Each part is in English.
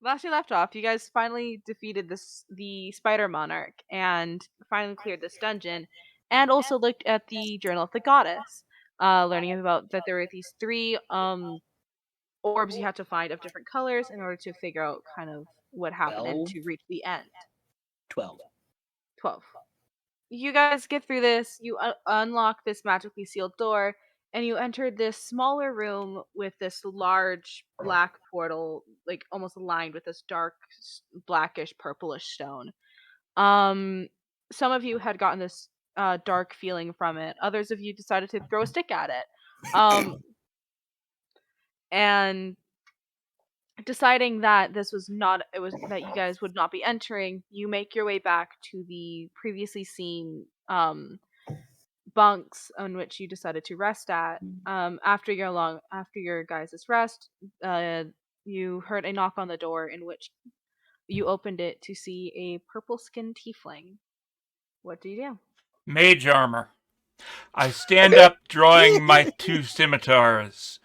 last you left off, you guys finally defeated the Spider Monarch and finally cleared this dungeon, and also looked at the Journal of the Goddess, learning about that there were these three orbs you had to find of different colors in order to figure out kind of what happened and 12? to reach the end. 12. 12. You guys get through this, you unlock this magically sealed door, and you enter this smaller room with this large black portal, like almost aligned with this dark, blackish, purplish stone. Um, some of you had gotten this dark feeling from it. Others of you decided to throw a stick at it. And deciding that this was not it was that you guys would not be entering, you make your way back to the previously seen bunks on which you decided to rest at. After your guys' rest, uh, you heard a knock on the door, in which you opened it to see a purple-skinned tiefling. What do you do? Mage armor. I stand up, drawing my two scimitars.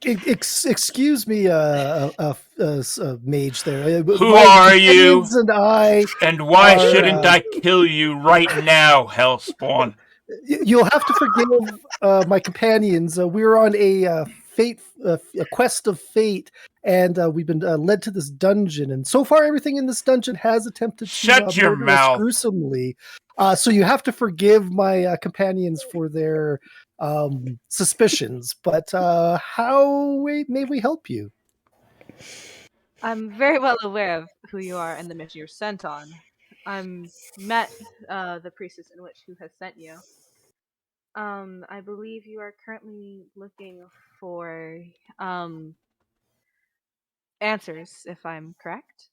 Excuse me, mage there. Who My are you? companions and I. And why are, shouldn't I kill you right now, Hellspawn? You'll have to forgive my companions. We're on a quest of fate, and we've been led to this dungeon. And so far, everything in this dungeon has attempted to Shut your murder us mouth. gruesomely. So you have to forgive my companions for their suspicions. But how may we help you? I'm very well aware of who you are and the mission you're sent on. Met the priestess in which who has sent you. I believe you are currently looking for answers, if I'm correct.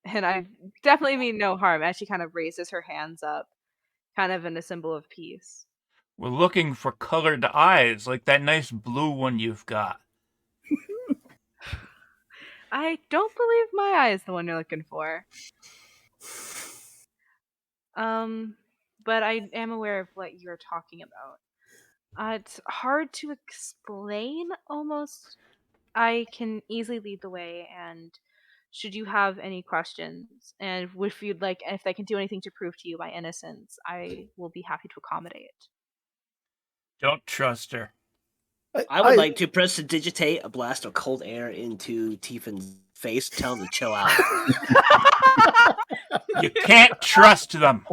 And I definitely mean no harm, as she kind of raises her hands up, kind of in a symbol of peace. We're looking for colored eyes, like that nice blue one you've got. I don't believe my eye is the one you're looking for. But I am aware of what you're talking about. It's hard to explain, almost. I can easily lead the way, and should you have any questions, and if I can do anything to prove to you my innocence, I will be happy to accommodate. Don't trust her. I would like to prestidigitate a blast of cold air into Tiefen's face, tell him to chill out. You can't trust them.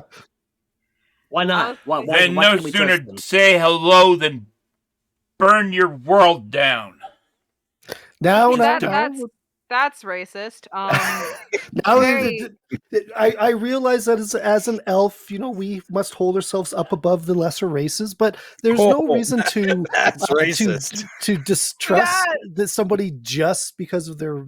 Why not? Why Then why no can't we trust sooner them? say hello than burn your world down. Now, That's racist. Now I realize that as an elf, we must hold ourselves up above the lesser races, but there's no reason to That's racist. to distrust somebody just because of their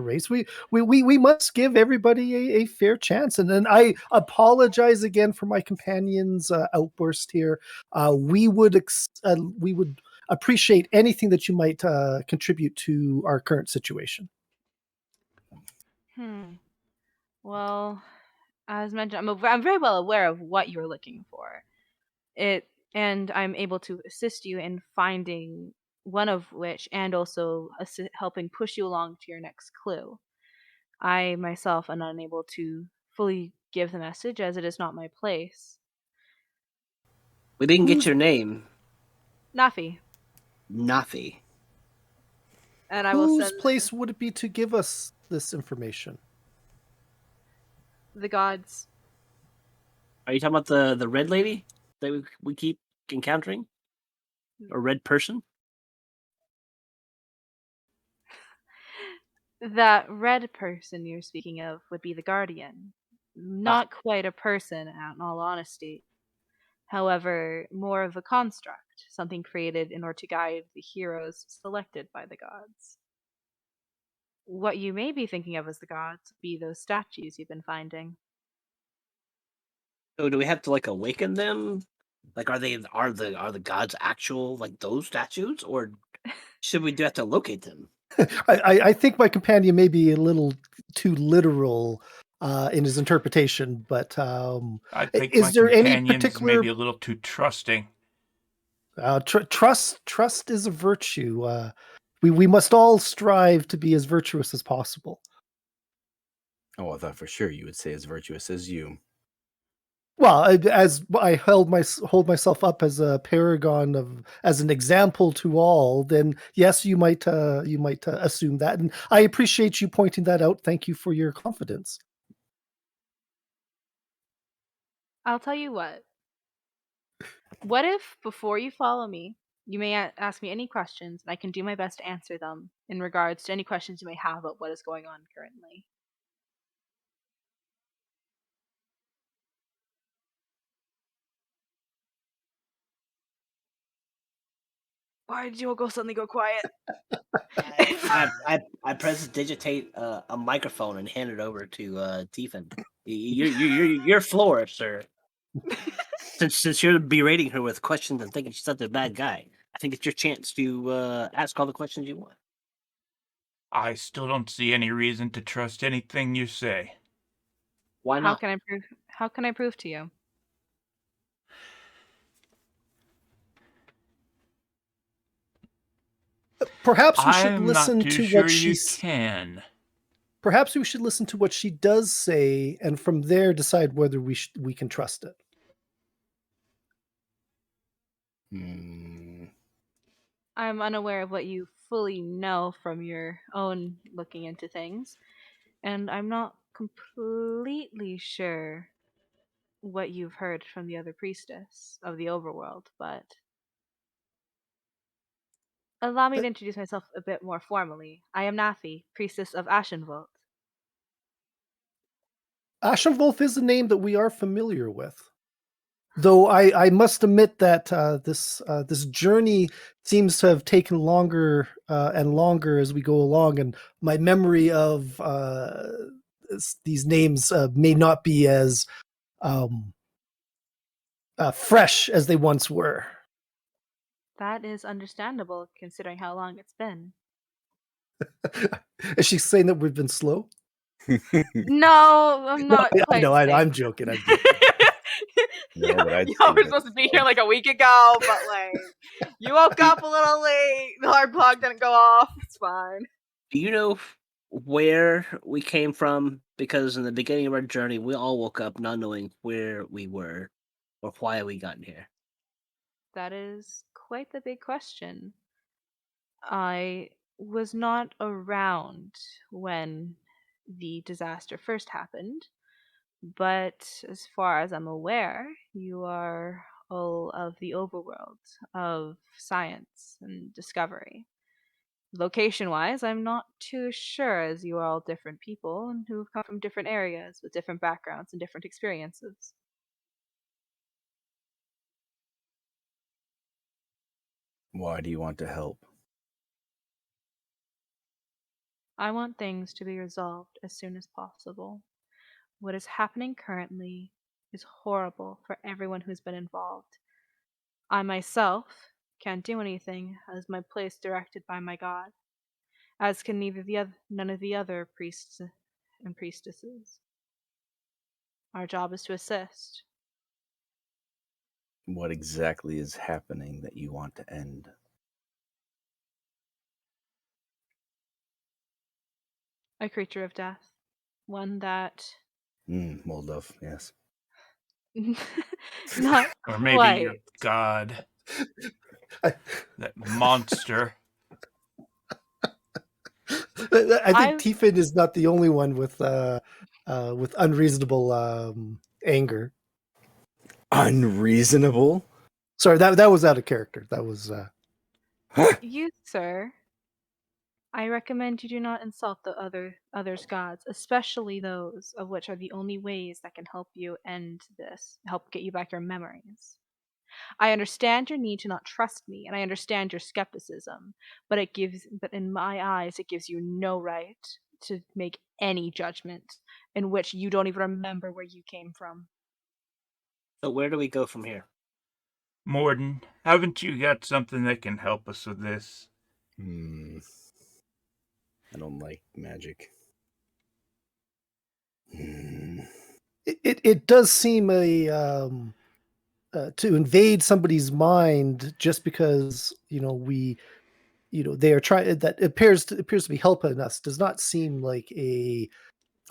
race. We must give everybody a fair chance. And then I apologize again for my companion's outburst here. We would appreciate anything that you might contribute to our current situation. Well, as mentioned, I'm very well aware of what you're looking for. And I'm able to assist you in finding one of which, and also helping push you along to your next clue. I myself am unable to fully give the message, as it is not my place. We didn't get your name. Nafi. Nafi. And I Whose place would it be to give us this information? The gods. Are you talking about the red lady that we keep encountering? A red person? That red person you're speaking of would be the guardian. Not quite a person, in all honesty. However, more of a construct, something created in order to guide the heroes selected by the gods. What you may be thinking of as the gods would be those statues you've been finding. So do we have to awaken them? Are the gods actual those statues, or should we have to locate them? I think my companion may be a little too literal in his interpretation, but I think is there any companions particular maybe a little too trusting? trust is a virtue. We must all strive to be as virtuous as possible. Oh, I thought for sure you would say as virtuous as you. Well, as I hold myself up as a paragon as an example to all, then yes, you might assume that, and I appreciate you pointing that out. Thank you for your confidence. I'll tell you what. What if, before you follow me, you may ask me any questions, and I can do my best to answer them in regards to any questions you may have about what is going on currently? Why did you all suddenly go quiet? I prestidigitate a microphone and hand it over to Tiefin. You're floor, sir. Since you're berating her with questions and thinking she's such a bad guy, I think it's your chance to ask all the questions you want. I still don't see any reason to trust anything you say. Why How not? can I prove? How can I prove to you? Perhaps we should I'm not listen too to sure what you she's. can. Perhaps we should listen to what she does say, and from there decide whether we can trust it. Hmm. I'm unaware of what you fully know from your own looking into things, and I'm not completely sure what you've heard from the other priestess of the overworld, but allow me to introduce myself a bit more formally. I am Nathi, priestess of Ashenvolt. Ashenwolf is a name that we are familiar with. Though I must admit that this journey seems to have taken longer and longer as we go along, and my memory of these names may not be as um, fresh as they once were. That is understandable considering how long it's been. Is she saying that we've been slow? No, I'm No, not I quite know. saying. I'm joking. I'm joking. No, but I'd Y'all say were that- supposed to be here like a week ago, but like you woke up a little late. The alarm clock didn't go off. It's fine. Do you know where we came from? Because in the beginning of our journey, we all woke up not knowing where we were or why we got here. That is quite the big question. I was not around when the disaster first happened, but as far as I'm aware, you are all of the overworld of science and discovery. Location wise, I'm not too sure, as you are all different people and who have come from different areas with different backgrounds and different experiences. Why do you want to help? I want things to be resolved as soon as possible. What is happening currently is horrible for everyone who's been involved. I myself can't do anything as my place directed by my god, as can none of the other priests and priestesses. Our job is to assist. What exactly is happening that you want to end? A creature of death. One that Moldov, yes. not Or maybe your quite. god. I, That monster. I think I've Tiefin is not the only one with unreasonable anger. Unreasonable? Sorry, that was out of character. That was you, sir. I recommend you do not insult the others' gods, especially those of which are the only ways that can help you end this, help get you back your memories. I understand your need to not trust me, and I understand your skepticism, but in my eyes it gives you no right to make any judgment in which you don't even remember where you came from. So where do we go from here? Morden, haven't you got something that can help us with this? I don't like magic. it does seem to invade somebody's mind just because we they are trying that appears to be helping us does not seem like a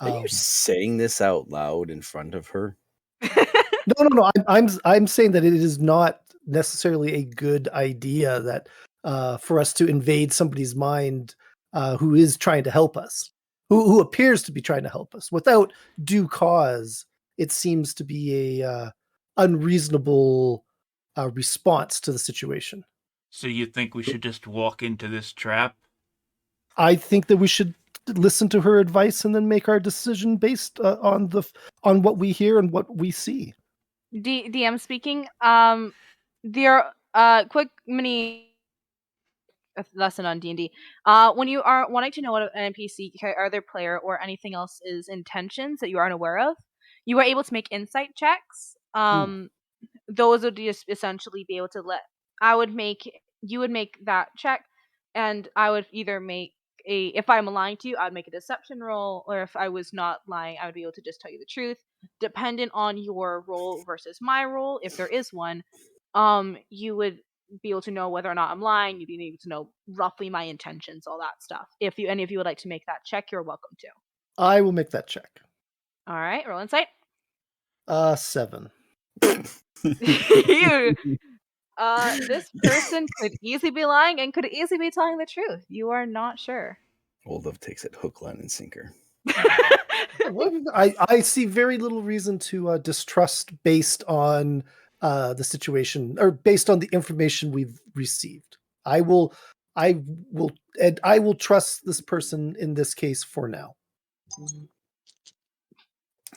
Are you saying this out loud in front of her? no. I'm saying that it is not necessarily a good idea that for us to invade somebody's mind who is trying to help us, who appears to be trying to help us without due cause. It seems to be a unreasonable response to the situation. So you think we should just walk into this trap? I think that we should listen to her advice and then make our decision based on what we hear and what we see. DM speaking. There quick mini lesson on D&D. When you are wanting to know what an NPC or their player or anything else is intentions that you aren't aware of, you are able to make insight checks. Those would just essentially be able to you would make that check, and I would either make if I'm lying to you, I'd make a deception roll, or if I was not lying, I would be able to just tell you the truth. Dependent on your roll versus my roll, if there is one, you would be able to know whether or not I'm lying. You'd be able to know roughly my intentions, all that stuff. If any of you would like to make that check, you're welcome to. I will make that check. All right, roll insight. 7. You this person could easily be lying and could easily be telling the truth. You are not sure. Old takes it hook, line, and sinker. I see very little reason to distrust based on the situation or based on the information we've received. I will trust this person in this case for now.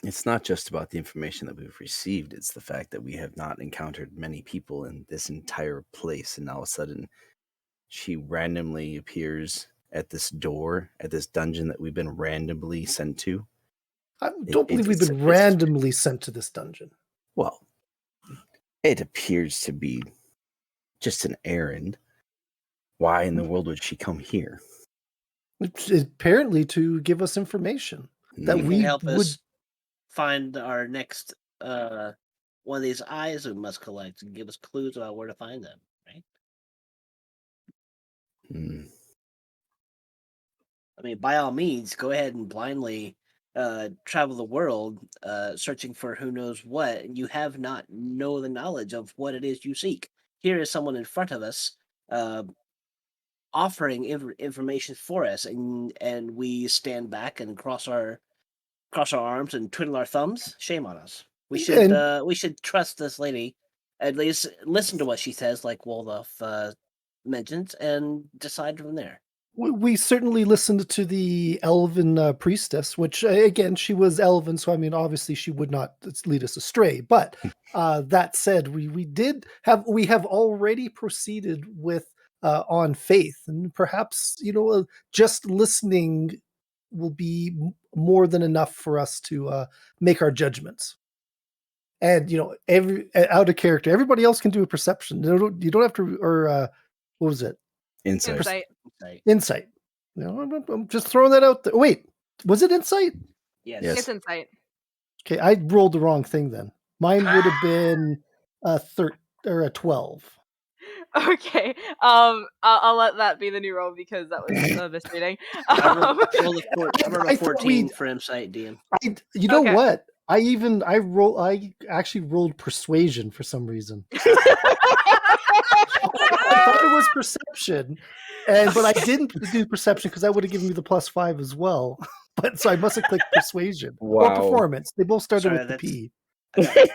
It's not just about the information that we've received. It's the fact that we have not encountered many people in this entire place. And all of a sudden, she randomly appears at this door, at this dungeon that we've been randomly sent to. I don't believe we've been randomly sent to this dungeon. Well, it appears to be just an errand. Why in the world would she come here? Apparently to give us information that You we can help would us find our next one of these eyes we must collect and give us clues about where to find them, right? I mean, by all means, go ahead and blindly travel the world searching for who knows what, and you have not know the knowledge of what it is you seek. Here is someone in front of us offering information for us, and we stand back and cross our arms and twiddle our thumbs. Shame on us. We should trust this lady, at least listen to what she says, like Wolof mentions, and decide from there. we certainly listened to the elven priestess, which again, she was elven, so I mean, obviously she would not lead us astray. But that said, we have already proceeded with on faith, and perhaps just listening will be more than enough for us to make our judgments. And every out of character, everybody else can do a perception. You don't have to, or what was it? Insight. Insight. I'm just throwing that out there. Wait, was it insight? Yes. It's insight. Okay, I rolled the wrong thing then. Mine would have been a 12. Okay. I'll let that be the new roll because that was a misreading. I rolled a 14 for insight, DM. You know Okay. what? I actually rolled persuasion for some reason. I thought it was perception, but I didn't do perception because that would have given me the +5 as well. But so I must have clicked persuasion or performance. They both started with the P. I got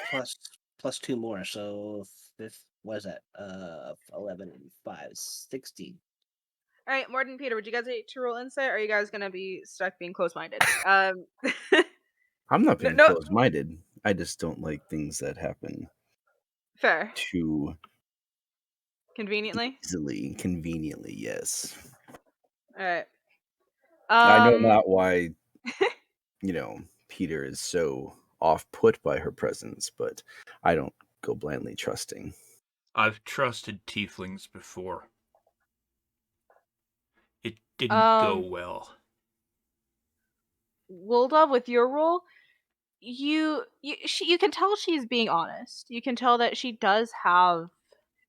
plus 2 more, so what is that? 11 and 5, 16. All right, Morton, Peter, would you guys like to roll insight, or are you guys gonna be stuck being close-minded? I'm not being closed-minded. I just don't like things that happen Fair. too Conveniently. conveniently, yes. All right. I know not why, Peter is so off-put by her presence, but I don't go blindly trusting. I've trusted tieflings before. It didn't go well. Wildov, with your role, you can tell she's being honest. You can tell that she does have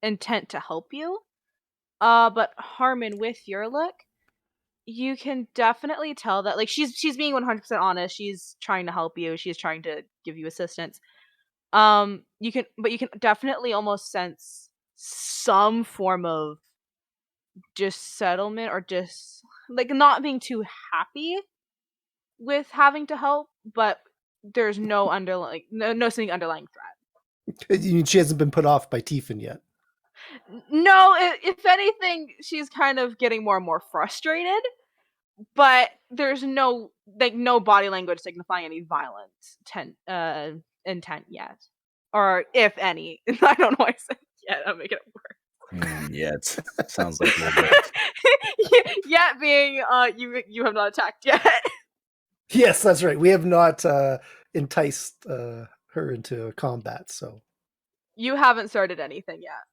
intent to help you. But Harmon, with your look, you can definitely tell that like she's being 100% honest. She's trying to help you. She's trying to give you assistance. You can definitely almost sense some form of just settlement or just like not being too happy with having to help, but there's no underlying no something underlying threat. She hasn't been put off by Tiefin yet. No, if anything, she's kind of getting more and more frustrated, but there's no body language signifying any violent intent yet, or if any. I don't know why I said yet. I'm making it worse. Yeah, it sounds like a little bit. Yet being you have not attacked yet. Yes, that's right. We have not enticed her into combat, so You haven't started anything yet.